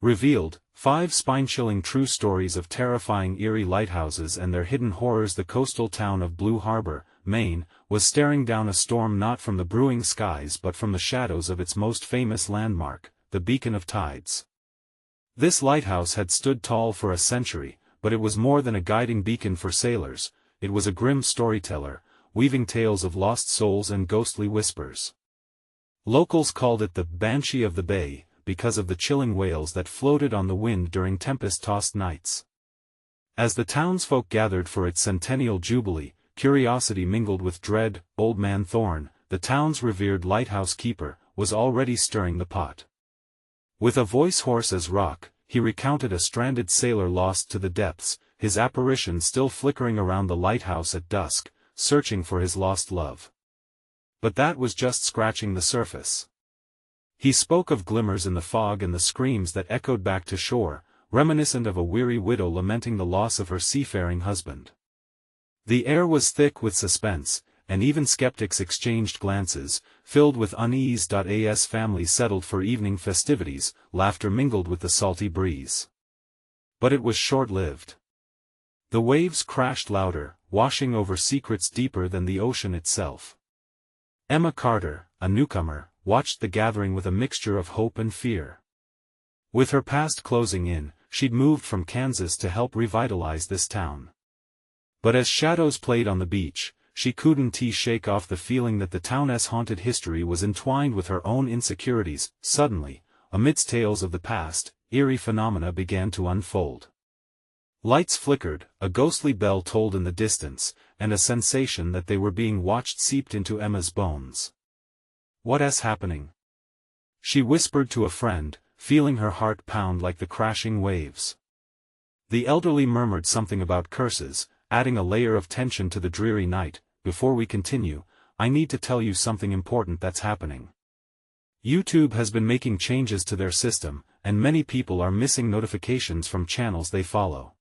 Revealed, 5 spine-chilling true stories of terrifying Eerie lighthouses and their hidden horrors. The coastal town of Blue Harbor, Maine, was staring down a storm not from the brewing skies but from the shadows of its most famous landmark, the Beacon of Tides. This lighthouse had stood tall for a century, but it was more than a guiding beacon for sailors. It was a grim storyteller, weaving tales of lost souls and ghostly whispers. Locals called it the Banshee of the Bay, because of the chilling wails that floated on the wind during tempest-tossed nights. As the townsfolk gathered for its centennial jubilee, curiosity mingled with dread. Old Man Thorne, the town's revered lighthouse keeper, was already stirring the pot. With a voice hoarse as rock, he recounted a stranded sailor lost to the depths, his apparition still flickering around the lighthouse at dusk, searching for his lost love. But that was just scratching the surface. He spoke of glimmers in the fog and the screams that echoed back to shore, reminiscent of a weary widow lamenting the loss of her seafaring husband. The air was thick with suspense, and even skeptics exchanged glances, filled with unease. As families settled for evening festivities, laughter mingled with the salty breeze. But it was short-lived. The waves crashed louder, washing over secrets deeper than the ocean itself. Emma Carter, a newcomer, watched the gathering with a mixture of hope and fear. With her past closing in, she'd moved from Kansas to help revitalize this town. But as shadows played on the beach, she couldn't shake off the feeling that the town's haunted history was entwined with her own insecurities. Suddenly, amidst tales of the past, eerie phenomena began to unfold. Lights flickered, a ghostly bell tolled in the distance, and a sensation that they were being watched seeped into Emma's bones. "What's happening?" she whispered to a friend, feeling her heart pound like the crashing waves. The elderly murmured something about curses, adding a layer of tension to the dreary night. "Before we continue, I need to tell you something important that's happening. YouTube has been making changes to their system, and many people are missing notifications from channels they follow.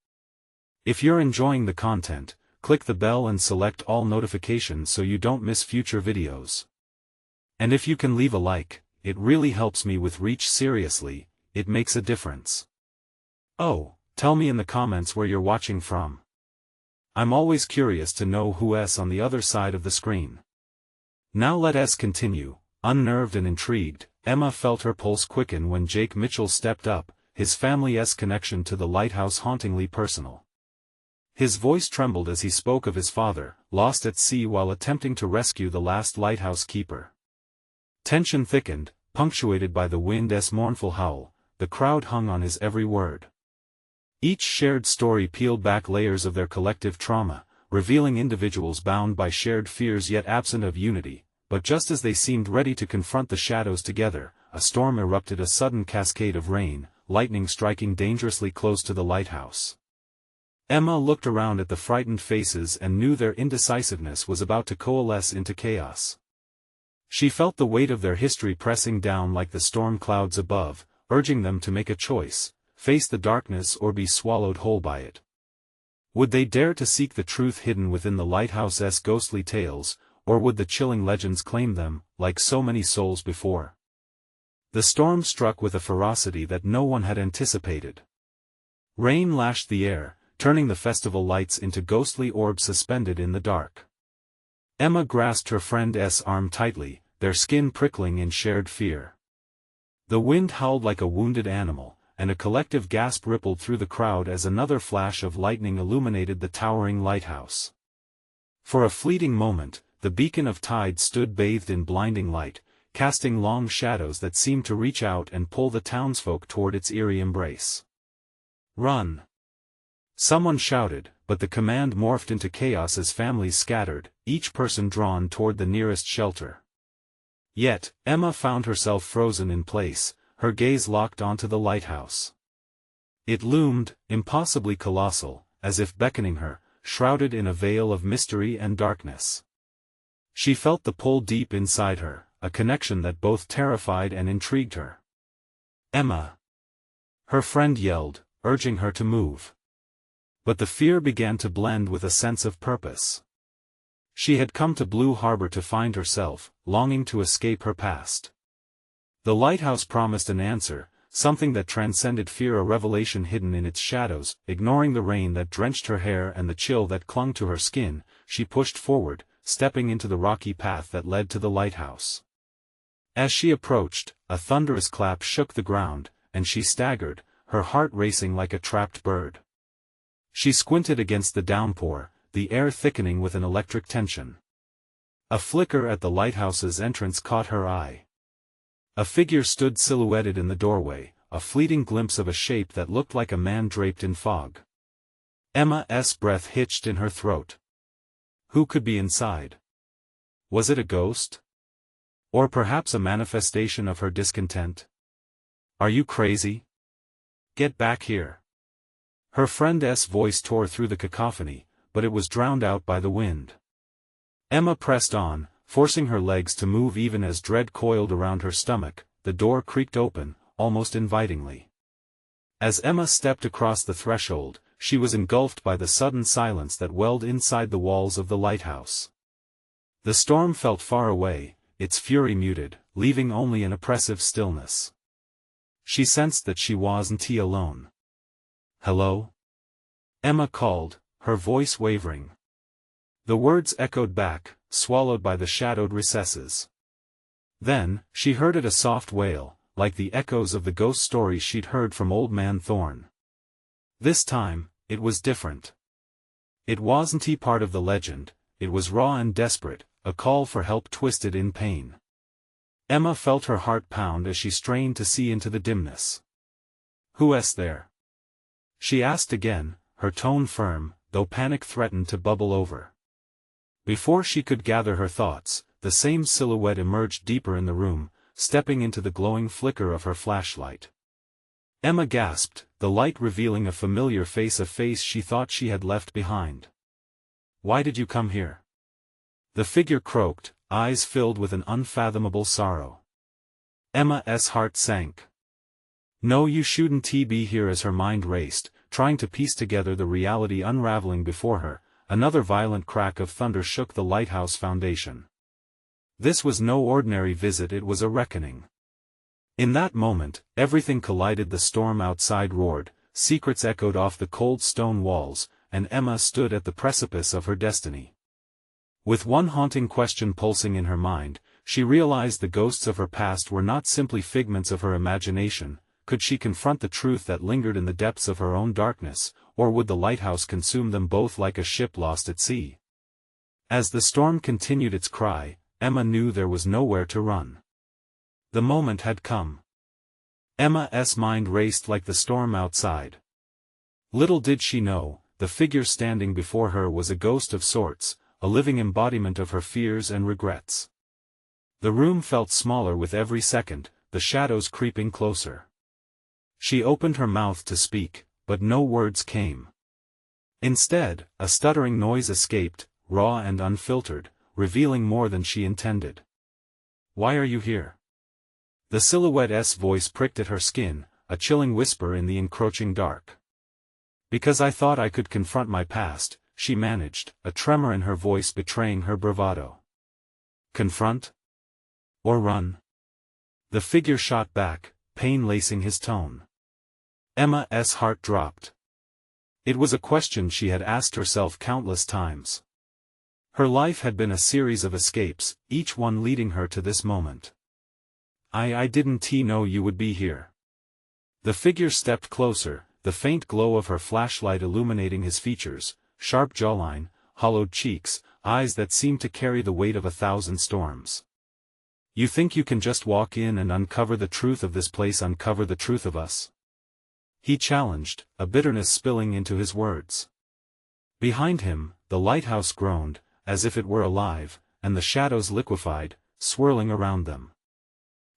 If you're enjoying the content, click the bell and select all notifications so you don't miss future videos. And if you can leave a like, it really helps me with reach. Seriously, it makes a difference. Oh, tell me in the comments where you're watching from. I'm always curious to know who's on the other side of the screen." Now let us continue. Unnerved and intrigued, Emma felt her pulse quicken when Jake Mitchell stepped up, his family's connection to the lighthouse hauntingly personal. His voice trembled as he spoke of his father, lost at sea while attempting to rescue the last lighthouse keeper. Tension thickened, punctuated by the wind's mournful howl. The crowd hung on his every word. Each shared story peeled back layers of their collective trauma, revealing individuals bound by shared fears yet absent of unity. But just as they seemed ready to confront the shadows together, a storm erupted, a sudden cascade of rain, lightning striking dangerously close to the lighthouse. Emma looked around at the frightened faces and knew their indecisiveness was about to coalesce into chaos. She felt the weight of their history pressing down like the storm clouds above, urging them to make a choice: face the darkness or be swallowed whole by it. Would they dare to seek the truth hidden within the lighthouse's ghostly tales, or would the chilling legends claim them, like so many souls before? The storm struck with a ferocity that no one had anticipated. Rain lashed the air, turning the festival lights into ghostly orbs suspended in the dark. Emma grasped her friend's arm tightly, their skin prickling in shared fear. The wind howled like a wounded animal, and a collective gasp rippled through the crowd as another flash of lightning illuminated the towering lighthouse. For a fleeting moment, the Beacon of Tides stood bathed in blinding light, casting long shadows that seemed to reach out and pull the townsfolk toward its eerie embrace. "Run!" someone shouted, but the command morphed into chaos as families scattered, each person drawn toward the nearest shelter. Yet, Emma found herself frozen in place, her gaze locked onto the lighthouse. It loomed, impossibly colossal, as if beckoning her, shrouded in a veil of mystery and darkness. She felt the pull deep inside her, a connection that both terrified and intrigued her. "Emma!" her friend yelled, urging her to move. But the fear began to blend with a sense of purpose. She had come to Blue Harbor to find herself, longing to escape her past. The lighthouse promised an answer, something that transcended fear, a revelation hidden in its shadows. Ignoring the rain that drenched her hair and the chill that clung to her skin, she pushed forward, stepping into the rocky path that led to the lighthouse. As she approached, a thunderous clap shook the ground, and she staggered, her heart racing like a trapped bird. She squinted against the downpour, the air thickening with an electric tension. A flicker at the lighthouse's entrance caught her eye. A figure stood silhouetted in the doorway, a fleeting glimpse of a shape that looked like a man draped in fog. Emma's breath hitched in her throat. Who could be inside? Was it a ghost? Or perhaps a manifestation of her discontent? Are you crazy? Get back here. Her friend's voice tore through the cacophony, but it was drowned out by the wind. Emma pressed on, forcing her legs to move even as dread coiled around her stomach. The door creaked open, almost invitingly. As Emma stepped across the threshold, she was engulfed by the sudden silence that welled inside the walls of the lighthouse. The storm felt far away, its fury muted, leaving only an oppressive stillness. She sensed that she wasn't alone. "Hello?" Emma called, her voice wavering. The words echoed back, swallowed by the shadowed recesses. Then, she heard it, a soft wail, like the echoes of the ghost stories she'd heard from Old Man Thorne. This time, it was different. It wasn't part of the legend, it was raw and desperate, a call for help twisted in pain. Emma felt her heart pound as she strained to see into the dimness. "Who's there?" she asked again, her tone firm, though panic threatened to bubble over. Before she could gather her thoughts, the same silhouette emerged deeper in the room, stepping into the glowing flicker of her flashlight. Emma gasped, the light revealing a familiar face, a face she thought she had left behind. "Why did you come here?" The figure croaked, eyes filled with an unfathomable sorrow. Emma's heart sank. "No, you shouldn't be here." As her mind raced, trying to piece together the reality unraveling before her, another violent crack of thunder shook the lighthouse foundation. This was no ordinary visit, it was a reckoning. In that moment, everything collided. The storm outside roared, secrets echoed off the cold stone walls, and Emma stood at the precipice of her destiny. With one haunting question pulsing in her mind, she realized the ghosts of her past were not simply figments of her imagination. Could she confront the truth that lingered in the depths of her own darkness, or would the lighthouse consume them both like a ship lost at sea? As the storm continued its cry, Emma knew there was nowhere to run. The moment had come. Emma's mind raced like the storm outside. Little did she know, the figure standing before her was a ghost of sorts, a living embodiment of her fears and regrets. The room felt smaller with every second, the shadows creeping closer. She opened her mouth to speak, but no words came. Instead, a stuttering noise escaped, raw and unfiltered, revealing more than she intended. "Why are you here?" The silhouette's voice pricked at her skin, a chilling whisper in the encroaching dark. "Because I thought I could confront my past," she managed, a tremor in her voice betraying her bravado. "Confront? Or run?" The figure shot back, pain lacing his tone. Emma's heart dropped. It was a question she had asked herself countless times. Her life had been a series of escapes, each one leading her to this moment. I didn't know you would be here." The figure stepped closer, the faint glow of her flashlight illuminating his features, sharp jawline, hollowed cheeks, eyes that seemed to carry the weight of 1,000 storms. "You think you can just walk in and uncover the truth of this place, uncover the truth of us?" he challenged, a bitterness spilling into his words. Behind him, the lighthouse groaned, as if it were alive, and the shadows liquefied, swirling around them.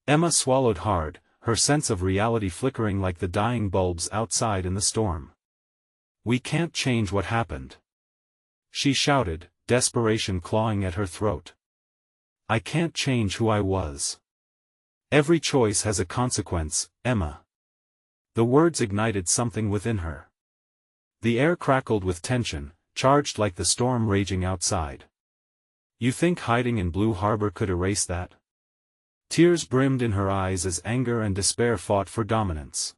Emma swallowed hard, her sense of reality flickering like the dying bulbs outside in the storm. "We can't change what happened," she shouted, desperation clawing at her throat. "I can't change who I was. Every choice has a consequence, Emma." The words ignited something within her. The air crackled with tension, charged like the storm raging outside. "You think hiding in Blue Harbor could erase that?" Tears brimmed in her eyes as anger and despair fought for dominance.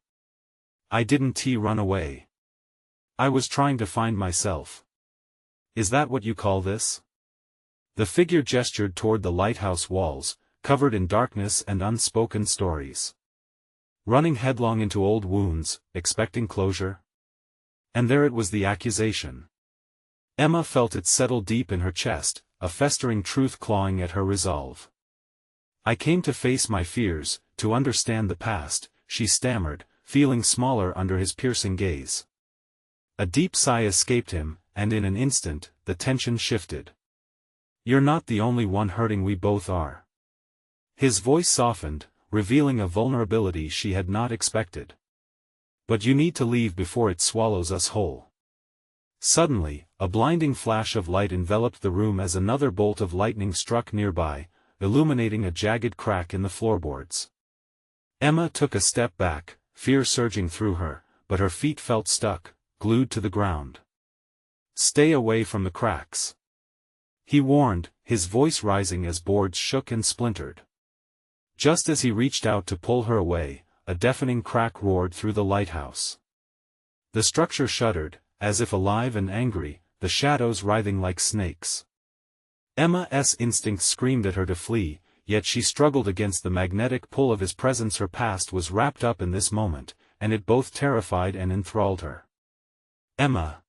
I didn't run away. I was trying to find myself. Is that what you call this? The figure gestured toward the lighthouse walls, covered in darkness and unspoken stories. Running headlong into old wounds, expecting closure? And there it was, the accusation. Emma felt it settle deep in her chest, a festering truth clawing at her resolve. I came to face my fears, to understand the past, she stammered, feeling smaller under his piercing gaze. A deep sigh escaped him, and in an instant, the tension shifted. You're not the only one hurting, we both are. His voice softened, revealing a vulnerability she had not expected. But you need to leave before it swallows us whole. Suddenly, a blinding flash of light enveloped the room as another bolt of lightning struck nearby, illuminating a jagged crack in the floorboards. Emma took a step back, fear surging through her, but her feet felt stuck, glued to the ground. Stay away from the cracks, he warned, his voice rising as boards shook and splintered. Just as he reached out to pull her away, a deafening crack roared through the lighthouse. The structure shuddered, as if alive and angry, the shadows writhing like snakes. Emma's instincts screamed at her to flee, yet she struggled against the magnetic pull of his presence. Her past was wrapped up in this moment, and it both terrified and enthralled her. Emma!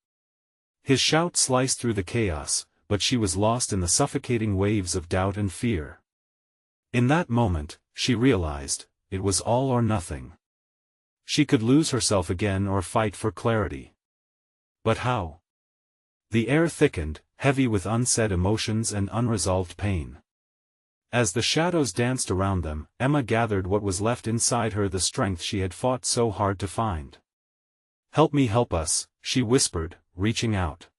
His shout sliced through the chaos, but she was lost in the suffocating waves of doubt and fear. In that moment, she realized, it was all or nothing. She could lose herself again or fight for clarity. But how? The air thickened, heavy with unsaid emotions and unresolved pain. As the shadows danced around them, Emma gathered what was left inside her, the strength she had fought so hard to find. Help me, help us, she whispered, reaching out.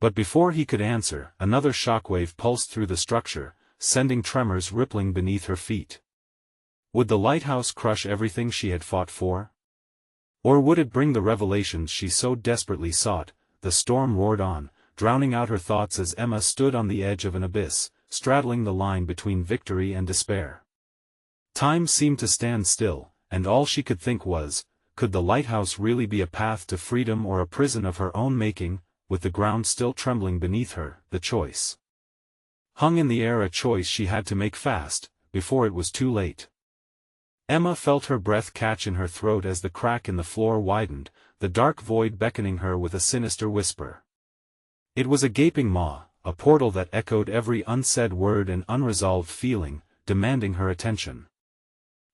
But before he could answer, another shockwave pulsed through the structure, sending tremors rippling beneath her feet. Would the lighthouse crush everything she had fought for? Or would it bring the revelations she so desperately sought? The storm roared on, drowning out her thoughts as Emma stood on the edge of an abyss, straddling the line between victory and despair. Time seemed to stand still, and all she could think was, could the lighthouse really be a path to freedom or a prison of her own making? With the ground still trembling beneath her, the choice hung in the air, a choice she had to make fast, before it was too late. Emma felt her breath catch in her throat as the crack in the floor widened, the dark void beckoning her with a sinister whisper. It was a gaping maw, a portal that echoed every unsaid word and unresolved feeling, demanding her attention.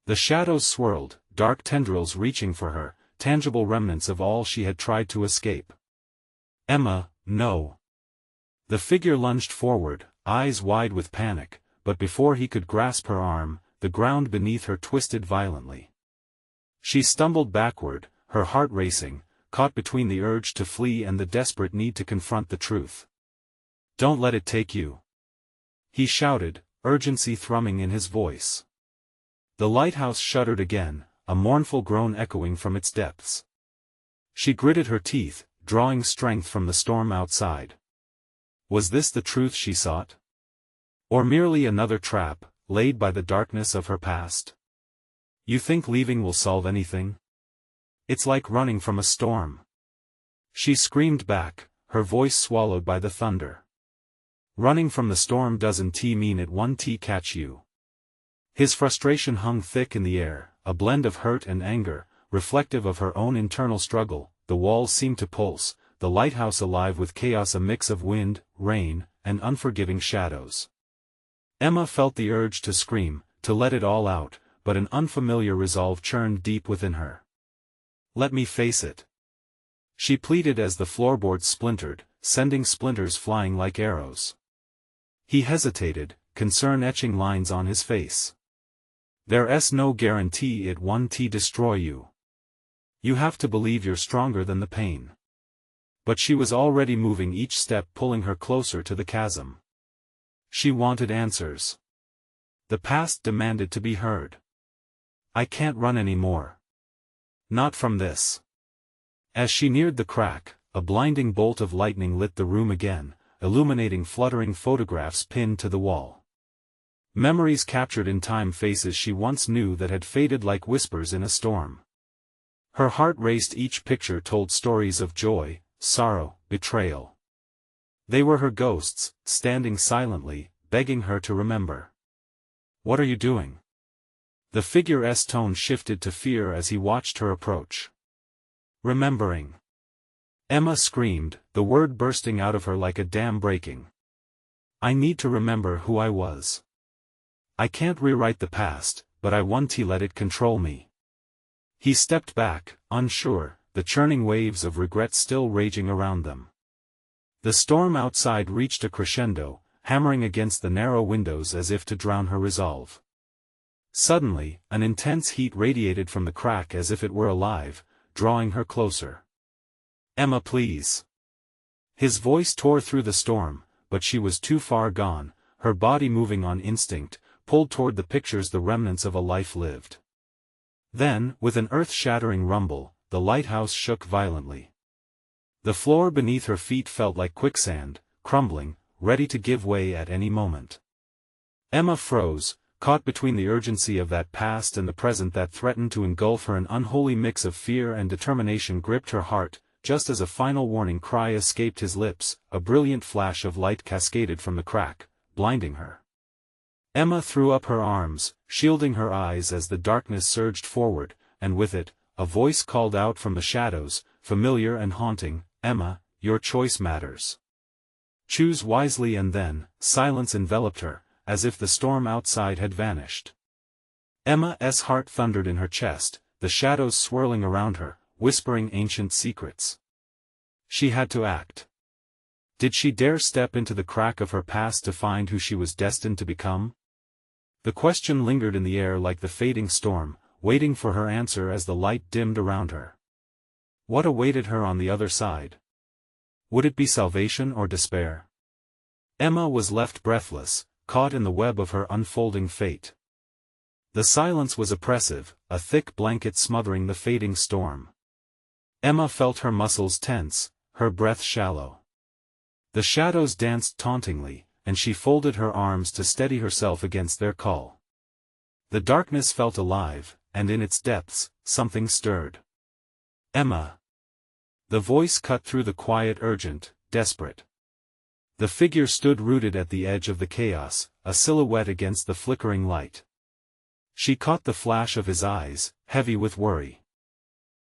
The shadows swirled, dark tendrils reaching for her, tangible remnants of all she had tried to escape. Emma, no. The figure lunged forward, eyes wide with panic, but before he could grasp her arm, the ground beneath her twisted violently. She stumbled backward, her heart racing, caught between the urge to flee and the desperate need to confront the truth. Don't let it take you, he shouted, urgency thrumming in his voice. The lighthouse shuddered again, a mournful groan echoing from its depths. She gritted her teeth, drawing strength from the storm outside. Was this the truth she sought? Or merely another trap, laid by the darkness of her past? You think leaving will solve anything? It's like running from a storm, she screamed back, her voice swallowed by the thunder. Running from the storm doesn't mean it won't catch you. His frustration hung thick in the air, a blend of hurt and anger, reflective of her own internal struggle. The walls seemed to pulse, the lighthouse alive with chaos, a mix of wind, rain, and unforgiving shadows. Emma felt the urge to scream, to let it all out, but an unfamiliar resolve churned deep within her. Let me face it, she pleaded as the floorboards splintered, sending splinters flying like arrows. He hesitated, concern etching lines on his face. There's no guarantee it won't destroy you. You have to believe you're stronger than the pain. But she was already moving, each step pulling her closer to the chasm. She wanted answers. The past demanded to be heard. I can't run anymore. Not from this. As she neared the crack, a blinding bolt of lightning lit the room again, illuminating fluttering photographs pinned to the wall. Memories captured in time, faces she once knew that had faded like whispers in a storm. Her heart raced, each picture told stories of joy, sorrow, betrayal. They were her ghosts, standing silently, begging her to remember. "What are you doing?" The figure's tone shifted to fear as he watched her approach. "Remembering." Emma screamed, the word bursting out of her like a dam breaking. "I need to remember who I was. I can't rewrite the past, but I want to let it control me." He stepped back, unsure, the churning waves of regret still raging around them. The storm outside reached a crescendo, hammering against the narrow windows as if to drown her resolve. Suddenly, an intense heat radiated from the crack as if it were alive, drawing her closer. "Emma, please." His voice tore through the storm, but she was too far gone, her body moving on instinct, pulled toward the pictures, the remnants of a life lived. Then, with an earth-shattering rumble, the lighthouse shook violently. The floor beneath her feet felt like quicksand, crumbling, ready to give way at any moment. Emma froze, caught between the urgency of that past and the present that threatened to engulf her. An unholy mix of fear and determination gripped her heart, just as a final warning cry escaped his lips. A brilliant flash of light cascaded from the crack, blinding her. Emma threw up her arms, shielding her eyes as the darkness surged forward, and with it, a voice called out from the shadows, familiar and haunting, "Emma, your choice matters. Choose wisely." And then, silence enveloped her, as if the storm outside had vanished. Emma's heart thundered in her chest, the shadows swirling around her, whispering ancient secrets. She had to act. Did she dare step into the crack of her past to find who she was destined to become? The question lingered in the air like the fading storm, waiting for her answer as the light dimmed around her. What awaited her on the other side? Would it be salvation or despair? Emma was left breathless, caught in the web of her unfolding fate. The silence was oppressive, a thick blanket smothering the fading storm. Emma felt her muscles tense, her breath shallow. The shadows danced tauntingly, and she folded her arms to steady herself against their call. The darkness felt alive, and in its depths, something stirred. "Emma." The voice cut through the quiet, urgent, desperate. The figure stood rooted at the edge of the chaos, a silhouette against the flickering light. She caught the flash of his eyes, heavy with worry.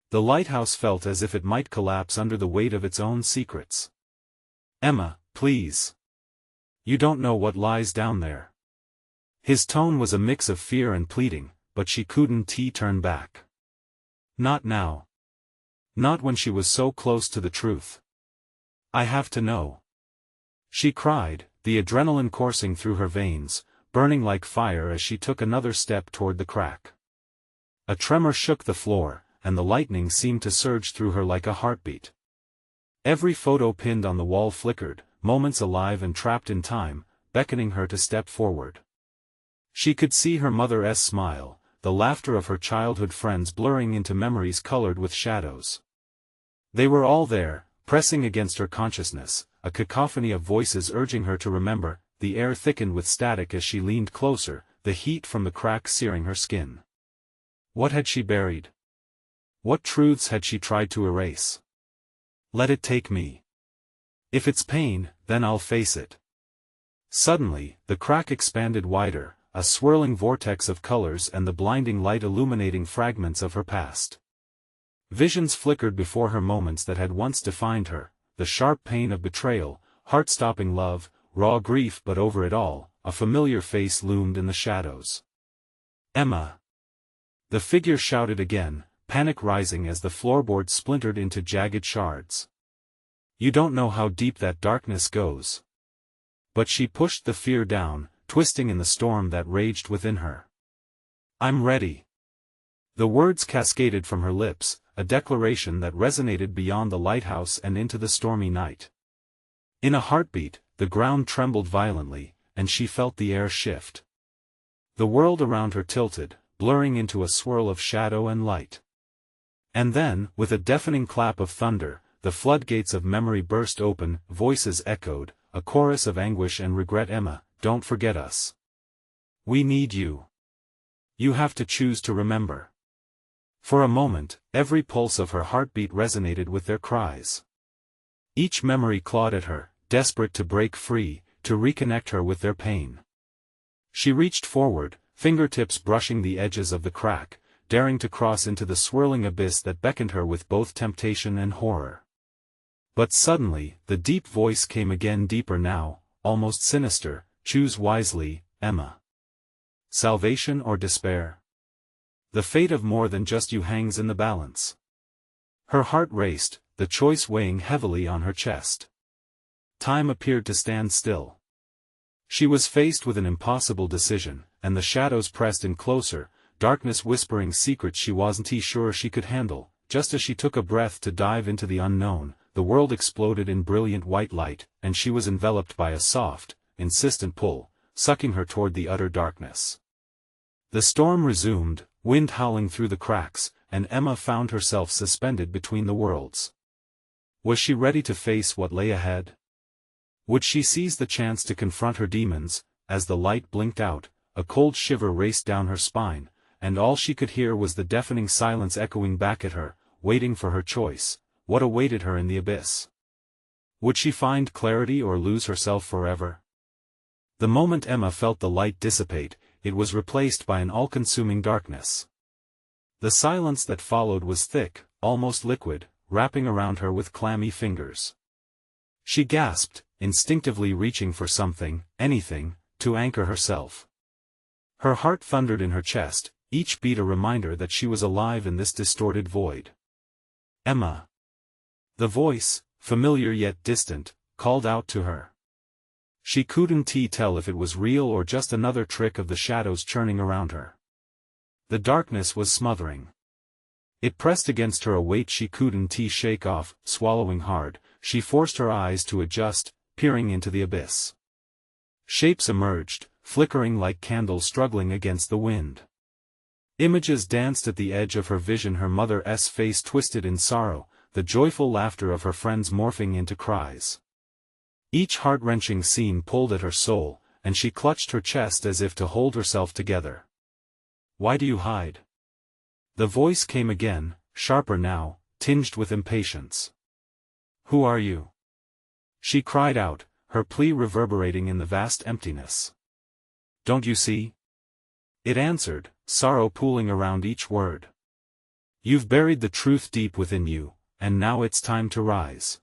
The lighthouse felt as if it might collapse under the weight of its own secrets. "Emma, please. You don't know what lies down there." His tone was a mix of fear and pleading, but she couldn't turn back. Not now. Not when she was so close to the truth. "I have to know," she cried, the adrenaline coursing through her veins, burning like fire as she took another step toward the crack. A tremor shook the floor, and the lightning seemed to surge through her like a heartbeat. Every photo pinned on the wall flickered, moments alive and trapped in time, beckoning her to step forward. She could see her mother's smile, the laughter of her childhood friends blurring into memories colored with shadows. They were all there, pressing against her consciousness, a cacophony of voices urging her to remember. The air thickened with static as she leaned closer, the heat from the crack searing her skin. What had she buried? What truths had she tried to erase? "Let it take me. If it's pain, then I'll face it." Suddenly, the crack expanded wider, a swirling vortex of colors and the blinding light illuminating fragments of her past. Visions flickered before her, moments that had once defined her, the sharp pain of betrayal, heart-stopping love, raw grief, but over it all, a familiar face loomed in the shadows. "Emma." The figure shouted again, panic rising as the floorboards splintered into jagged shards. "You don't know how deep that darkness goes." But she pushed the fear down, twisting in the storm that raged within her. "I'm ready." The words cascaded from her lips, a declaration that resonated beyond the lighthouse and into the stormy night. In a heartbeat, the ground trembled violently, and she felt the air shift. The world around her tilted, blurring into a swirl of shadow and light. And then, with a deafening clap of thunder, the floodgates of memory burst open, voices echoed, a chorus of anguish and regret. "Emma, don't forget us. We need you. You have to choose to remember. For a moment, every pulse of her heartbeat resonated with their cries. Each memory clawed at her, desperate to break free, to reconnect her with their pain. She reached forward, fingertips brushing the edges of the crack, daring to cross into the swirling abyss that beckoned her with both temptation and horror. But suddenly, the deep voice came again, deeper now, almost sinister. Choose wisely, Emma. Salvation or despair? The fate of more than just you hangs in the balance. Her heart raced, the choice weighing heavily on her chest. Time appeared to stand still. She was faced with an impossible decision, and the shadows pressed in closer, darkness whispering secrets she wasn't sure she could handle. Just as she took a breath to dive into the unknown, the world exploded in brilliant white light, and she was enveloped by a soft, insistent pull, sucking her toward the utter darkness. The storm resumed, wind howling through the cracks, and Emma found herself suspended between the worlds. Was she ready to face what lay ahead? Would she seize the chance to confront her demons? As the light blinked out, a cold shiver raced down her spine, and all she could hear was the deafening silence echoing back at her, waiting for her choice. What awaited her in the abyss? Would she find clarity or lose herself forever? The moment Emma felt the light dissipate, it was replaced by an all-consuming darkness. The silence that followed was thick, almost liquid, wrapping around her with clammy fingers. She gasped, instinctively reaching for something, anything, to anchor herself. Her heart thundered in her chest, each beat a reminder that she was alive in this distorted void. Emma. The voice, familiar yet distant, called out to her. She couldn't tell if it was real or just another trick of the shadows churning around her. The darkness was smothering. It pressed against her a weight she couldn't shake off. Swallowing hard, she forced her eyes to adjust, peering into the abyss. Shapes emerged, flickering like candles struggling against the wind. Images danced at the edge of her vision, her mother's face twisted in sorrow, the joyful laughter of her friends morphing into cries. Each heart-wrenching scene pulled at her soul, and she clutched her chest as if to hold herself together. Why do you hide? The voice came again, sharper now, tinged with impatience. Who are you? She cried out, her plea reverberating in the vast emptiness. Don't you see? It answered, sorrow pooling around each word. You've buried the truth deep within you, and now it's time to rise.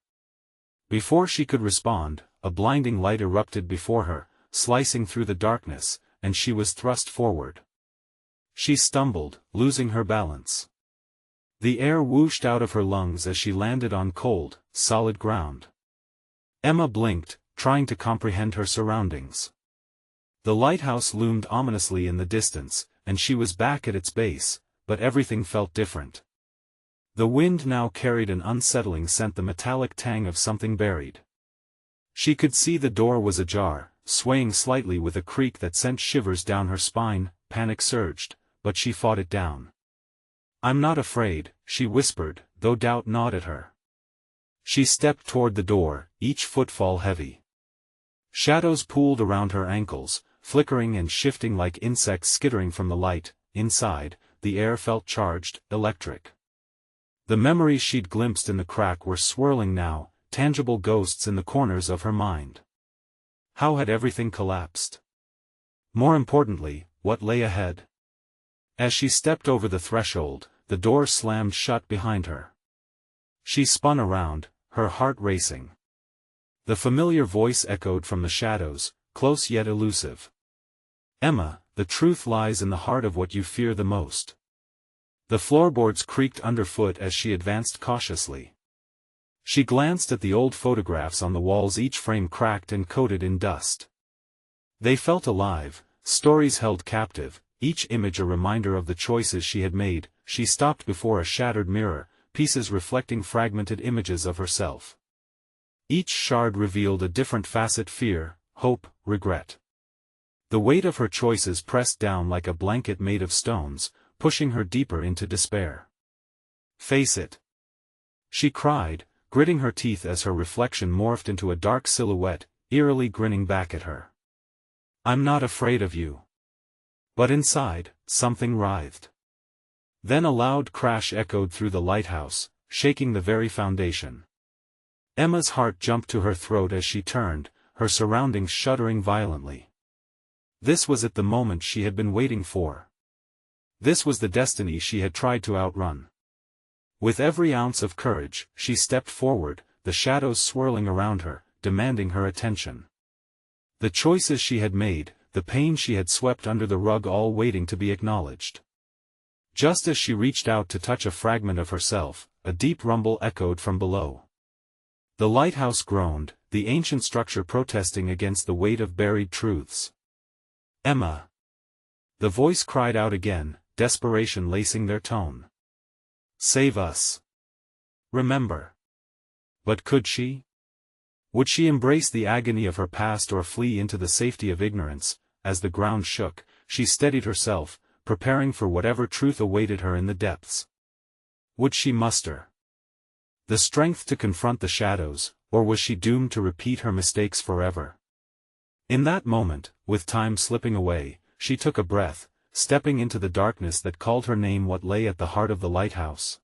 Before she could respond, a blinding light erupted before her, slicing through the darkness, and she was thrust forward. She stumbled, losing her balance. The air whooshed out of her lungs as she landed on cold, solid ground. Emma blinked, trying to comprehend her surroundings. The lighthouse loomed ominously in the distance, and she was back at its base, but everything felt different. The wind now carried an unsettling scent, the metallic tang of something buried. She could see the door was ajar, swaying slightly with a creak that sent shivers down her spine. Panic surged, but she fought it down. I'm not afraid, she whispered, though doubt gnawed at her. She stepped toward the door, each footfall heavy. Shadows pooled around her ankles, flickering and shifting like insects skittering from the light. Inside, the air felt charged, electric. The memories she'd glimpsed in the crack were swirling now, tangible ghosts in the corners of her mind. How had everything collapsed? More importantly, what lay ahead? As she stepped over the threshold, the door slammed shut behind her. She spun around, her heart racing. The familiar voice echoed from the shadows, close yet elusive. Emma, the truth lies in the heart of what you fear the most. The floorboards creaked underfoot as she advanced cautiously. She glanced at the old photographs on the walls, each frame cracked and coated in dust. They felt alive, stories held captive, each image a reminder of the choices she had made. She stopped before a shattered mirror, pieces reflecting fragmented images of herself. Each shard revealed a different facet: fear, hope, regret. The weight of her choices pressed down like a blanket made of stones, pushing her deeper into despair. Face it, she cried, gritting her teeth as her reflection morphed into a dark silhouette, eerily grinning back at her. I'm not afraid of you. But inside, something writhed. Then a loud crash echoed through the lighthouse, shaking the very foundation. Emma's heart jumped to her throat as she turned, her surroundings shuddering violently. This was it, the moment she had been waiting for. This was the destiny she had tried to outrun. With every ounce of courage, she stepped forward, the shadows swirling around her, demanding her attention. The choices she had made, the pain she had swept under the rug, all waiting to be acknowledged. Just as she reached out to touch a fragment of herself, a deep rumble echoed from below. The lighthouse groaned, the ancient structure protesting against the weight of buried truths. "Emma!" The voice cried out again, desperation lacing their tone. "Save us! Remember!" But could she? Would she embrace the agony of her past or flee into the safety of ignorance? As the ground shook, she steadied herself, preparing for whatever truth awaited her in the depths. Would she muster the strength to confront the shadows, or was she doomed to repeat her mistakes forever? In that moment, with time slipping away, she took a breath, stepping into the darkness that called her name. What lay at the heart of the lighthouse?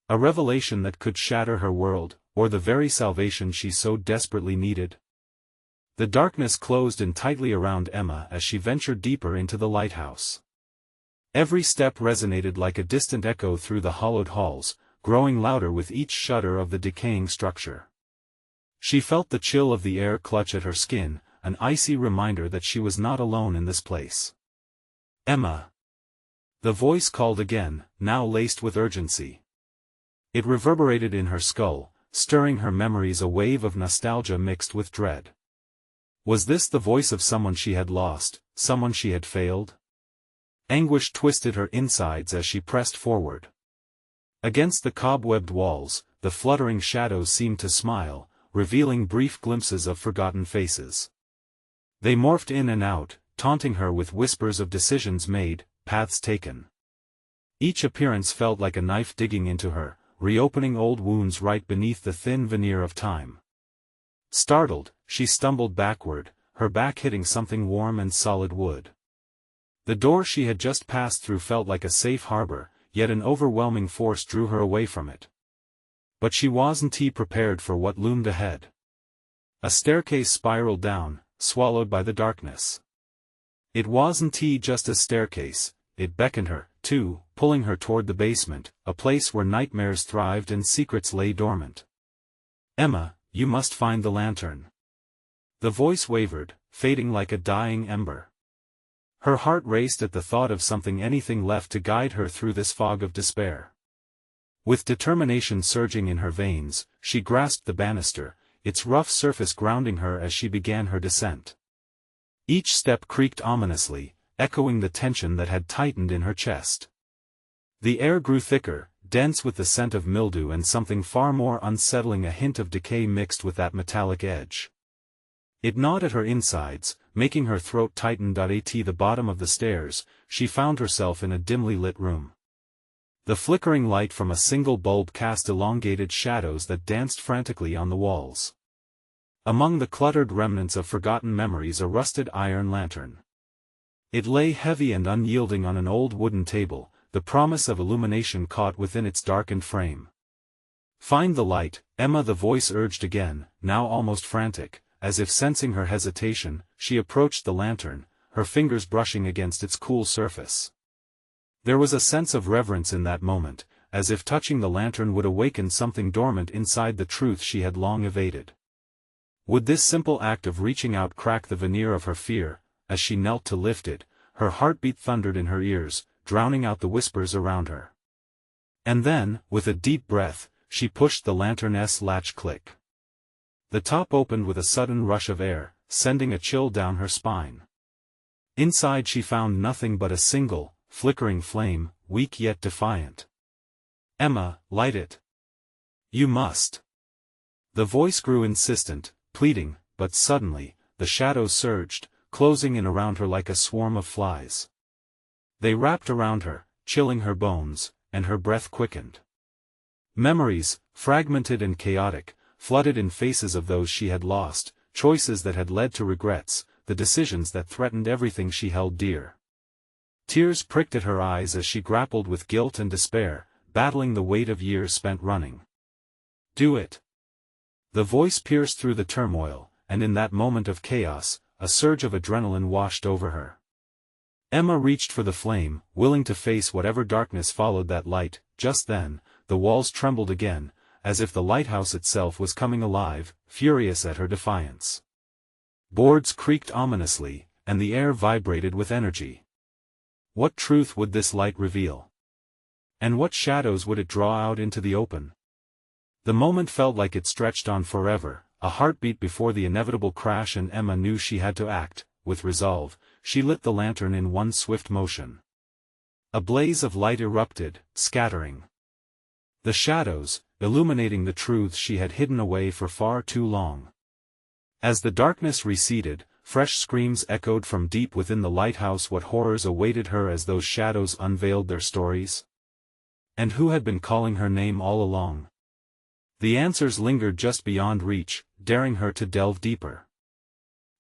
A revelation that could shatter her world, or the very salvation she so desperately needed? The darkness closed in tightly around Emma as she ventured deeper into the lighthouse. Every step resonated like a distant echo through the hollowed halls, growing louder with each shudder of the decaying structure. She felt the chill of the air clutch at her skin, an icy reminder that she was not alone in this place. "Emma!" The voice called again, now laced with urgency. It reverberated in her skull, stirring her memories, a wave of nostalgia mixed with dread. Was this the voice of someone she had lost, someone she had failed? Anguish twisted her insides as she pressed forward. Against the cobwebbed walls, the fluttering shadows seemed to smile, revealing brief glimpses of forgotten faces. They morphed in and out, taunting her with whispers of decisions made, paths taken. Each appearance felt like a knife digging into her, reopening old wounds right beneath the thin veneer of time. Startled, she stumbled backward, her back hitting something warm and solid wood. The door she had just passed through felt like a safe harbor, yet an overwhelming force drew her away from it. But she wasn't prepared for what loomed ahead. A staircase spiraled down, swallowed by the darkness. It wasn't just a staircase, it beckoned her, too, pulling her toward the basement, a place where nightmares thrived and secrets lay dormant. "Emma, you must find the lantern." The voice wavered, fading like a dying ember. Her heart raced at the thought of anything left to guide her through this fog of despair. With determination surging in her veins, she grasped the banister, its rough surface grounding her as she began her descent. Each step creaked ominously, echoing the tension that had tightened in her chest. The air grew thicker, dense with the scent of mildew and something far more unsettling, a hint of decay mixed with that metallic edge. It gnawed at her insides, making her throat tighten. At the bottom of the stairs, she found herself in a dimly lit room. The flickering light from a single bulb cast elongated shadows that danced frantically on the walls. Among the cluttered remnants of forgotten memories, a rusted iron lantern. It lay heavy and unyielding on an old wooden table, the promise of illumination caught within its darkened frame. "Find the light, Emma," the voice urged again, now almost frantic. As if sensing her hesitation, she approached the lantern, her fingers brushing against its cool surface. There was a sense of reverence in that moment, as if touching the lantern would awaken something dormant inside the truth she had long evaded. Would this simple act of reaching out crack the veneer of her fear? As she knelt to lift it, her heartbeat thundered in her ears, drowning out the whispers around her. And then, with a deep breath, she pushed the lantern's latch click. The top opened with a sudden rush of air, sending a chill down her spine. Inside she found nothing but a single, flickering flame, weak yet defiant. "Emma, light it. You must." The voice grew insistent, pleading, but suddenly, the shadows surged, closing in around her like a swarm of flies. They wrapped around her, chilling her bones, and her breath quickened. Memories, fragmented and chaotic, flooded in faces of those she had lost, choices that had led to regrets, the decisions that threatened everything she held dear. Tears pricked at her eyes as she grappled with guilt and despair, battling the weight of years spent running. Do it. The voice pierced through the turmoil, and in that moment of chaos, a surge of adrenaline washed over her. Emma reached for the flame, willing to face whatever darkness followed that light. Just then, the walls trembled again, as if the lighthouse itself was coming alive, furious at her defiance. Boards creaked ominously, and the air vibrated with energy. What truth would this light reveal? And what shadows would it draw out into the open? The moment felt like it stretched on forever, a heartbeat before the inevitable crash, and Emma knew she had to act. With resolve, she lit the lantern in one swift motion. A blaze of light erupted, scattering the shadows, illuminating the truths she had hidden away for far too long. As the darkness receded, fresh screams echoed from deep within the lighthouse. What horrors awaited her as those shadows unveiled their stories? And who had been calling her name all along? The answers lingered just beyond reach, daring her to delve deeper.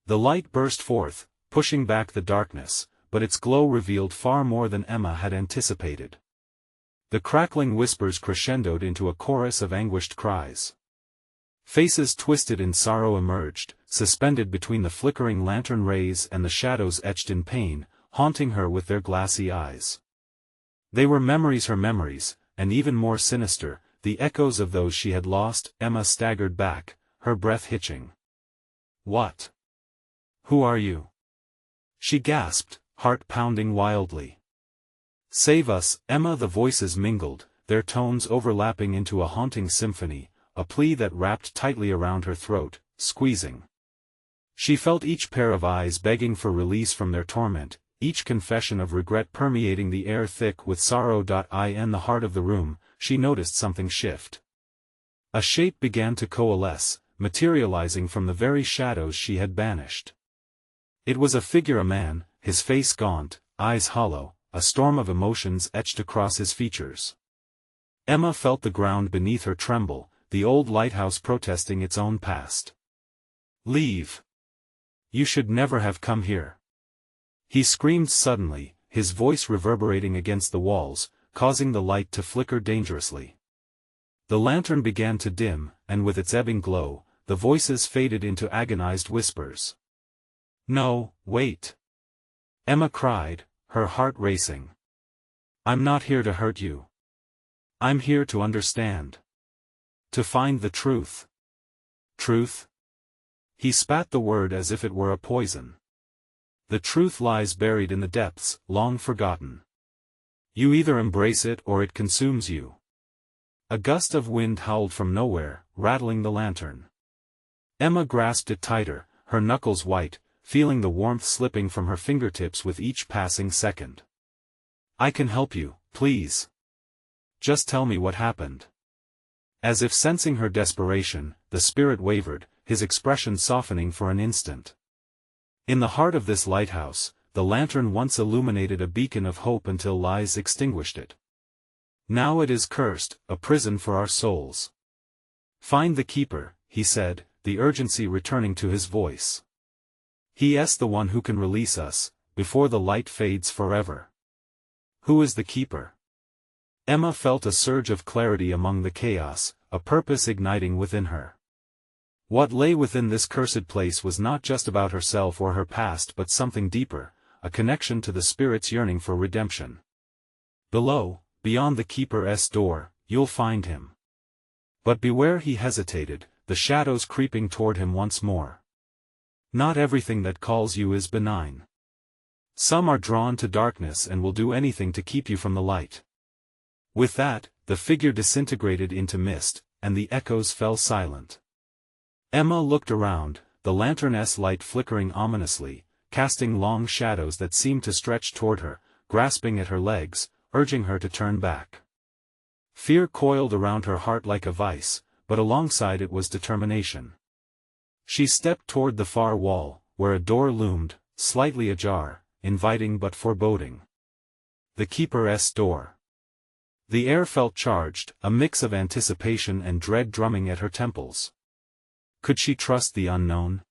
The light burst forth, pushing back the darkness, but its glow revealed far more than Emma had anticipated. The crackling whispers crescendoed into a chorus of anguished cries. Faces twisted in sorrow emerged, suspended between the flickering lantern rays and the shadows etched in pain, haunting her with their glassy eyes. They were memories, her memories, and even more sinister, the echoes of those she had lost. Emma staggered back, her breath hitching. What? Who are you? She gasped, heart pounding wildly. Save us, Emma. The voices mingled, their tones overlapping into a haunting symphony, a plea that wrapped tightly around her throat, squeezing. She felt each pair of eyes begging for release from their torment, each confession of regret permeating the air thick with sorrow. In the heart of the room, she noticed something shift. A shape began to coalesce, materializing from the very shadows she had banished. It was a figure, a man, his face gaunt, eyes hollow, a storm of emotions etched across his features. Emma felt the ground beneath her tremble, the old lighthouse protesting its own past. Leave. You should never have come here. He screamed suddenly, his voice reverberating against the walls, causing the light to flicker dangerously. The lantern began to dim, and with its ebbing glow, the voices faded into agonized whispers. No, wait. Emma cried, her heart racing. I'm not here to hurt you. I'm here to understand. To find the truth. Truth? He spat the word as if it were a poison. The truth lies buried in the depths, long forgotten. You either embrace it or it consumes you. A gust of wind howled from nowhere, rattling the lantern. Emma grasped it tighter, her knuckles white, feeling the warmth slipping from her fingertips with each passing second. I can help you, please. Just tell me what happened. As if sensing her desperation, the spirit wavered, his expression softening for an instant. In the heart of this lighthouse, the lantern once illuminated a beacon of hope until lies extinguished it. Now it is cursed, a prison for our souls. Find the keeper, he said, the urgency returning to his voice. He is the one who can release us, before the light fades forever. Who is the keeper? Emma felt a surge of clarity among the chaos, a purpose igniting within her. What lay within this cursed place was not just about herself or her past but something deeper, a connection to the spirit's yearning for redemption. Below, beyond the keeper's door, you'll find him. But beware, he hesitated, the shadows creeping toward him once more. Not everything that calls you is benign. Some are drawn to darkness and will do anything to keep you from the light. With that, the figure disintegrated into mist, and the echoes fell silent. Emma looked around, the lantern's light flickering ominously, casting long shadows that seemed to stretch toward her, grasping at her legs, urging her to turn back. Fear coiled around her heart like a vice, but alongside it was determination. She stepped toward the far wall, where a door loomed, slightly ajar, inviting but foreboding. The keeper's door. The air felt charged, a mix of anticipation and dread drumming at her temples. Could she trust the unknown?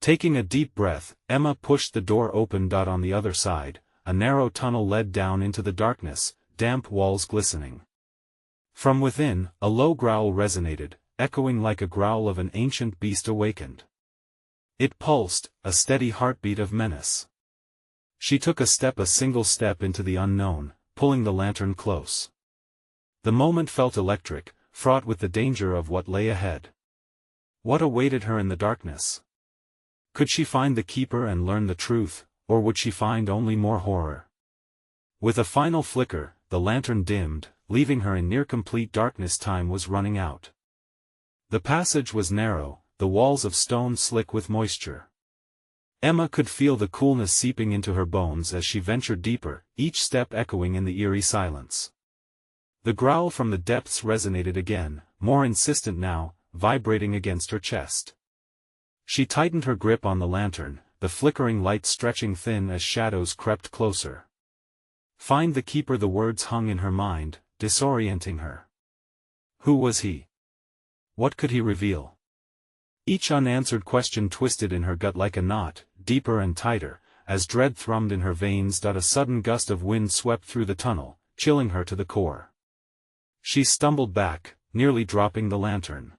Taking a deep breath, Emma pushed the door open. On the other side, a narrow tunnel led down into the darkness, damp walls glistening. From within, a low growl resonated, echoing like a growl of an ancient beast awakened. It pulsed, a steady heartbeat of menace. She took a single step into the unknown, pulling the lantern close. The moment felt electric, fraught with the danger of what lay ahead. What awaited her in the darkness? Could she find the keeper and learn the truth, or would she find only more horror? With a final flicker, the lantern dimmed, leaving her in near-complete darkness. Time was running out. The passage was narrow, the walls of stone slick with moisture. Emma could feel the coolness seeping into her bones as she ventured deeper, each step echoing in the eerie silence. The growl from the depths resonated again, more insistent now, vibrating against her chest. She tightened her grip on the lantern, the flickering light stretching thin as shadows crept closer. Find the keeper. The words hung in her mind, disorienting her. Who was he? What could he reveal? Each unanswered question twisted in her gut like a knot, deeper and tighter, as dread thrummed in her veins. A sudden gust of wind swept through the tunnel, chilling her to the core. She stumbled back, nearly dropping the lantern.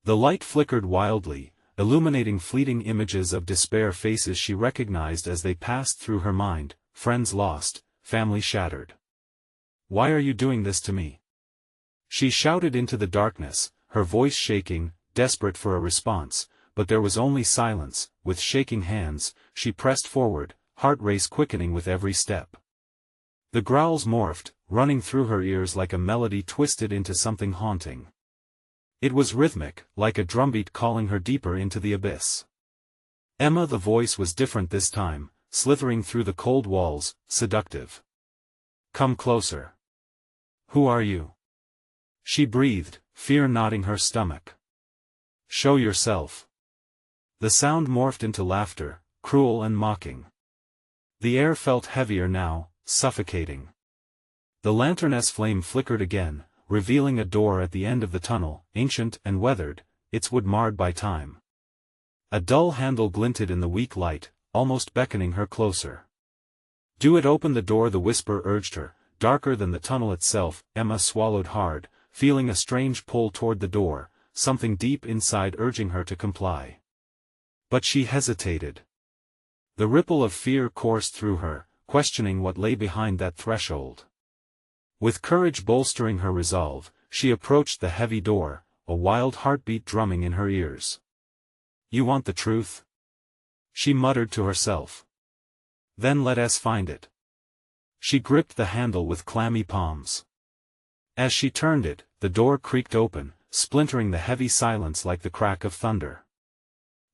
The light flickered wildly, illuminating fleeting images of despair, faces she recognized as they passed through her mind, friends lost, family shattered. Why are you doing this to me? She shouted into the darkness, her voice shaking, desperate for a response, but there was only silence. With shaking hands, she pressed forward, heart race quickening with every step. The growls morphed, running through her ears like a melody twisted into something haunting. It was rhythmic, like a drumbeat calling her deeper into the abyss. Emma. The voice was different this time, slithering through the cold walls, seductive. Come closer. Who are you? She breathed, fear knotting her stomach. Show yourself. The sound morphed into laughter, cruel and mocking. The air felt heavier now, suffocating. The lantern's flame flickered again, revealing a door at the end of the tunnel, ancient and weathered, its wood marred by time. A dull handle glinted in the weak light, almost beckoning her closer. Do it. Open the door. The whisper urged her, darker than the tunnel itself. Emma swallowed hard, feeling a strange pull toward the door, something deep inside urging her to comply. But she hesitated. The ripple of fear coursed through her, questioning what lay behind that threshold. With courage bolstering her resolve, she approached the heavy door, a wild heartbeat drumming in her ears. You want the truth? She muttered to herself. Then let us find it. She gripped the handle with clammy palms. As she turned it, the door creaked open, splintering the heavy silence like the crack of thunder.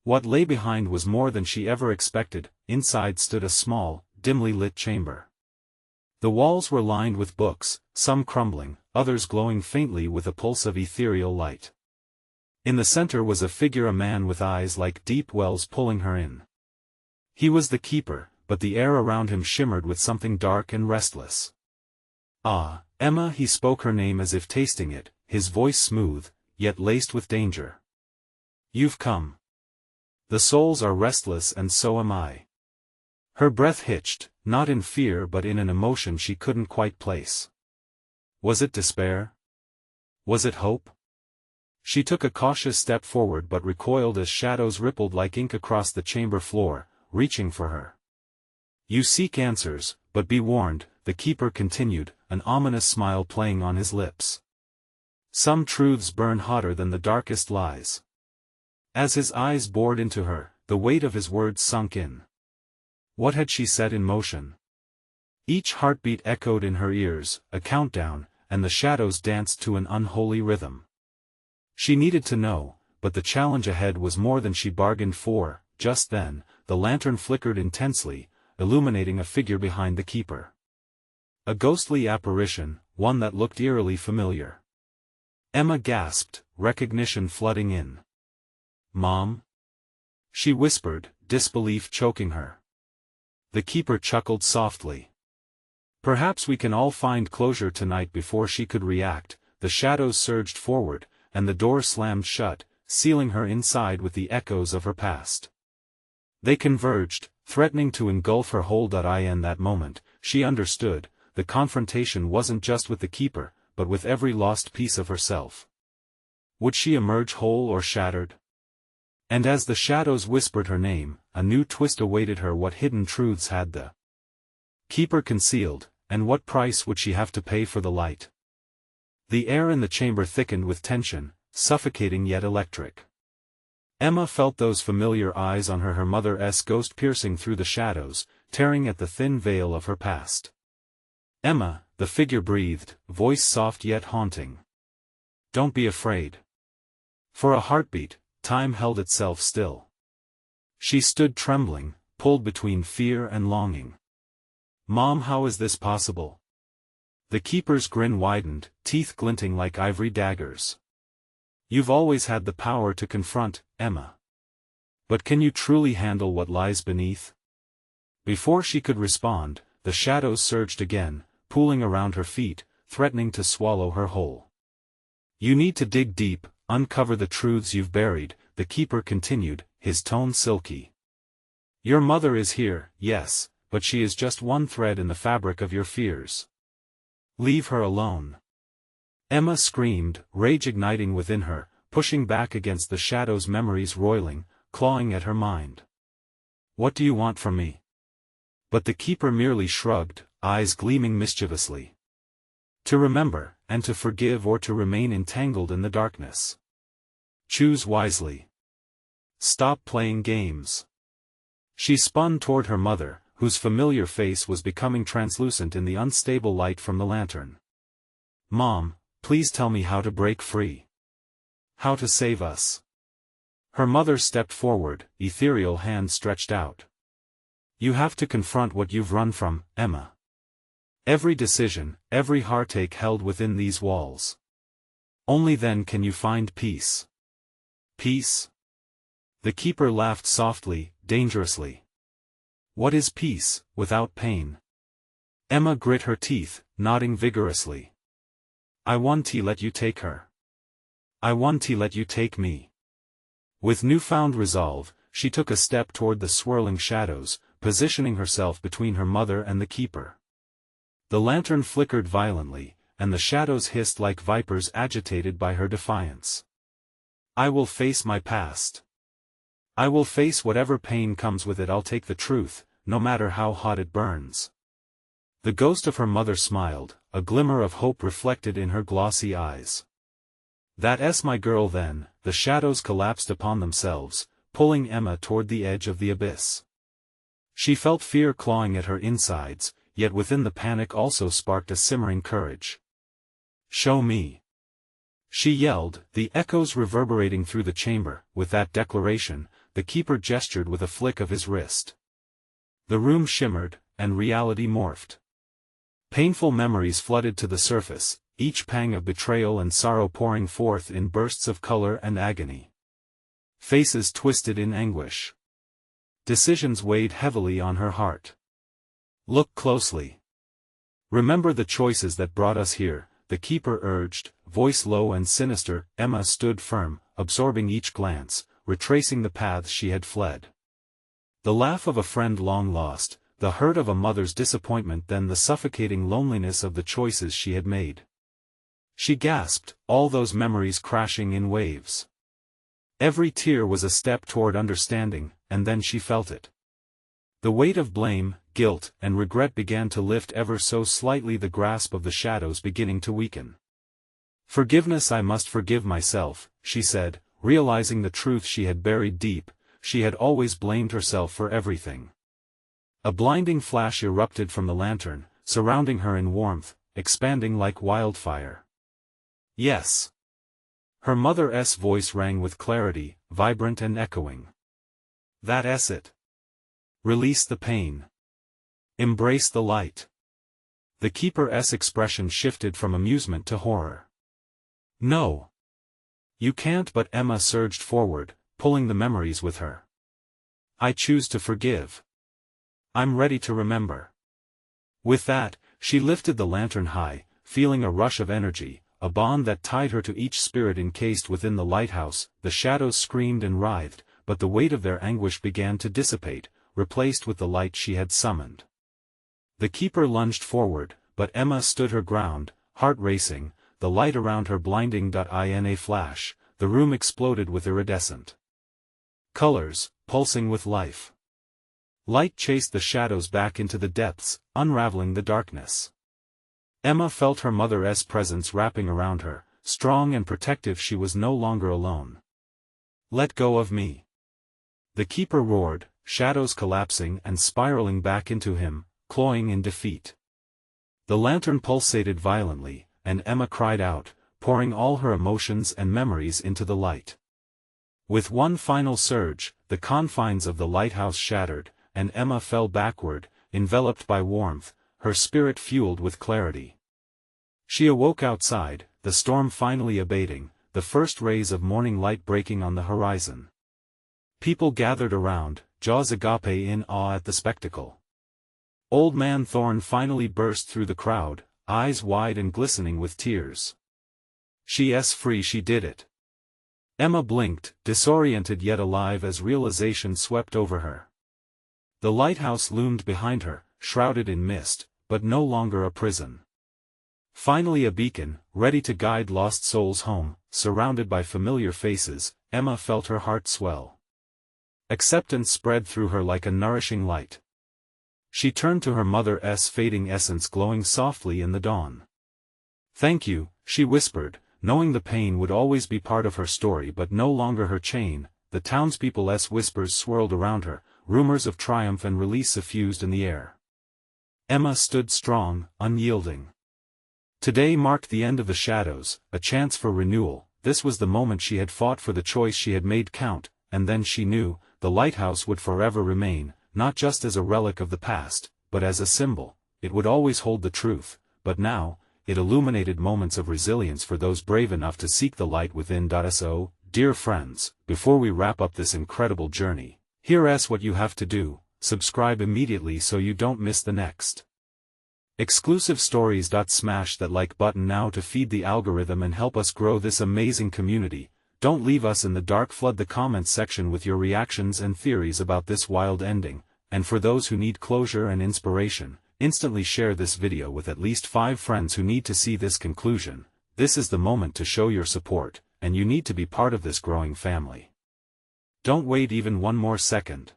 What lay behind was more than she ever expected. Inside stood a small, dimly lit chamber. The walls were lined with books, some crumbling, others glowing faintly with a pulse of ethereal light. In the center was a figure, a man with eyes like deep wells pulling her in. He was the keeper, but the air around him shimmered with something dark and restless. Ah, Emma. He spoke her name as if tasting it, his voice smooth, yet laced with danger. You've come. The souls are restless and so am I. Her breath hitched, not in fear but in an emotion she couldn't quite place. Was it despair? Was it hope? She took a cautious step forward but recoiled as shadows rippled like ink across the chamber floor, reaching for her. You seek answers, but be warned, the keeper continued, an ominous smile playing on his lips. Some truths burn hotter than the darkest lies. As his eyes bored into her, the weight of his words sunk in. What had she set in motion? Each heartbeat echoed in her ears, a countdown, and the shadows danced to an unholy rhythm. She needed to know, but the challenge ahead was more than she bargained for. Just then, the lantern flickered intensely, illuminating a figure behind the keeper. A ghostly apparition, one that looked eerily familiar. Emma gasped, recognition flooding in. Mom? She whispered, disbelief choking her. The keeper chuckled softly. Perhaps we can all find closure tonight. Before she could react, the shadows surged forward, and the door slammed shut, sealing her inside with the echoes of her past. They converged, threatening to engulf her whole. In that moment, she understood, the confrontation wasn't just with the keeper, but with every lost piece of herself. Would she emerge whole or shattered? And as the shadows whispered her name, a new twist awaited her. What hidden truths had the keeper concealed, and what price would she have to pay for the light? The air in the chamber thickened with tension, suffocating yet electric. Emma felt those familiar eyes on her mother's ghost piercing through the shadows, tearing at the thin veil of her past. Emma, the figure breathed, voice soft yet haunting. Don't be afraid. For a heartbeat, time held itself still. She stood trembling, pulled between fear and longing. Mom, how is this possible? The keeper's grin widened, teeth glinting like ivory daggers. You've always had the power to confront, Emma. But can you truly handle what lies beneath? Before she could respond, the shadows surged again, pooling around her feet, threatening to swallow her whole. You need to dig deep, uncover the truths you've buried, the keeper continued, his tone silky. Your mother is here, yes, but she is just one thread in the fabric of your fears. Leave her alone. Emma screamed, rage igniting within her, pushing back against the shadows, memories roiling, clawing at her mind. What do you want from me? But the keeper merely shrugged, eyes gleaming mischievously. To remember, and to forgive, or to remain entangled in the darkness. Choose wisely. Stop playing games. She spun toward her mother, whose familiar face was becoming translucent in the unstable light from the lantern. Mom, please tell me how to break free. How to save us. Her mother stepped forward, ethereal hand stretched out. You have to confront what you've run from, Emma. Every decision, every heartache held within these walls. Only then can you find peace. Peace? The keeper laughed softly, dangerously. What is peace, without pain? Emma grit her teeth, nodding vigorously. I want to let you take her. I want to let you take me. With newfound resolve, she took a step toward the swirling shadows, positioning herself between her mother and the keeper. The lantern flickered violently, and the shadows hissed like vipers agitated by her defiance. I will face my past. I will face whatever pain comes with it. I'll take the truth, no matter how hot it burns. The ghost of her mother smiled, a glimmer of hope reflected in her glossy eyes. That's my girl then. The shadows collapsed upon themselves, pulling Emma toward the edge of the abyss. She felt fear clawing at her insides, yet within the panic also sparked a simmering courage. Show me. She yelled, the echoes reverberating through the chamber. With that declaration, the keeper gestured with a flick of his wrist. The room shimmered, and reality morphed. Painful memories flooded to the surface, each pang of betrayal and sorrow pouring forth in bursts of color and agony. Faces twisted in anguish. Decisions weighed heavily on her heart. Look closely. Remember the choices that brought us here, the keeper urged, voice low and sinister. Emma stood firm, absorbing each glance, retracing the paths she had fled. The laugh of a friend long lost, the hurt of a mother's disappointment, then the suffocating loneliness of the choices she had made. She gasped, all those memories crashing in waves. Every tear was a step toward understanding, and then she felt it. The weight of blame, guilt, and regret began to lift ever so slightly, the grasp of the shadows beginning to weaken. Forgiveness, I must forgive myself, she said, realizing the truth she had buried deep. She had always blamed herself for everything. A blinding flash erupted from the lantern, surrounding her in warmth, expanding like wildfire. Yes. Her mother's voice rang with clarity, vibrant and echoing. That's it. Release the pain. Embrace the light. The keeper's expression shifted from amusement to horror. No. You can't. But Emma surged forward, pulling the memories with her. I choose to forgive. I'm ready to remember. With that, she lifted the lantern high, feeling a rush of energy, a bond that tied her to each spirit encased within the lighthouse. The shadows screamed and writhed, but the weight of their anguish began to dissipate, replaced with the light she had summoned. The keeper lunged forward, but Emma stood her ground, heart racing, the light around her blinding. In a flash, the room exploded with iridescent colors, pulsing with life. Light chased the shadows back into the depths, unraveling the darkness. Emma felt her mother's presence wrapping around her, strong and protective. She was no longer alone. "Let go of me!" the keeper roared, shadows collapsing and spiraling back into him, clawing in defeat. The lantern pulsated violently, and Emma cried out, pouring all her emotions and memories into the light. With one final surge, the confines of the lighthouse shattered, and Emma fell backward, enveloped by warmth, her spirit fueled with clarity. She awoke outside, the storm finally abating, the first rays of morning light breaking on the horizon. People gathered around, jaws agape in awe at the spectacle. Old Man Thorne finally burst through the crowd, eyes wide and glistening with tears. "She's free, she did it." Emma blinked, disoriented yet alive as realization swept over her. The lighthouse loomed behind her, shrouded in mist, but no longer a prison. Finally a beacon, ready to guide lost souls home, surrounded by familiar faces. Emma felt her heart swell. Acceptance spread through her like a nourishing light. She turned to her mother's fading essence glowing softly in the dawn. "Thank you," she whispered, knowing the pain would always be part of her story but no longer her chain. The townspeople's whispers swirled around her, rumors of triumph and release suffused in the air. Emma stood strong, unyielding. Today marked the end of the shadows, a chance for renewal. This was the moment she had fought for, the choice she had made count, and then she knew, the lighthouse would forever remain, not just as a relic of the past, but as a symbol. It would always hold the truth, but now, it illuminated moments of resilience for those brave enough to seek the light within. So, dear friends, before we wrap up this incredible journey, here's what you have to do: subscribe immediately so you don't miss the next exclusive stories. Smash that like button now to feed the algorithm and help us grow this amazing community. Don't leave us in the dark. Flood the comments section with your reactions and theories about this wild ending, and for those who need closure and inspiration, instantly share this video with at least 5 friends who need to see this conclusion. This is the moment to show your support, and you need to be part of this growing family. Don't wait even one more second.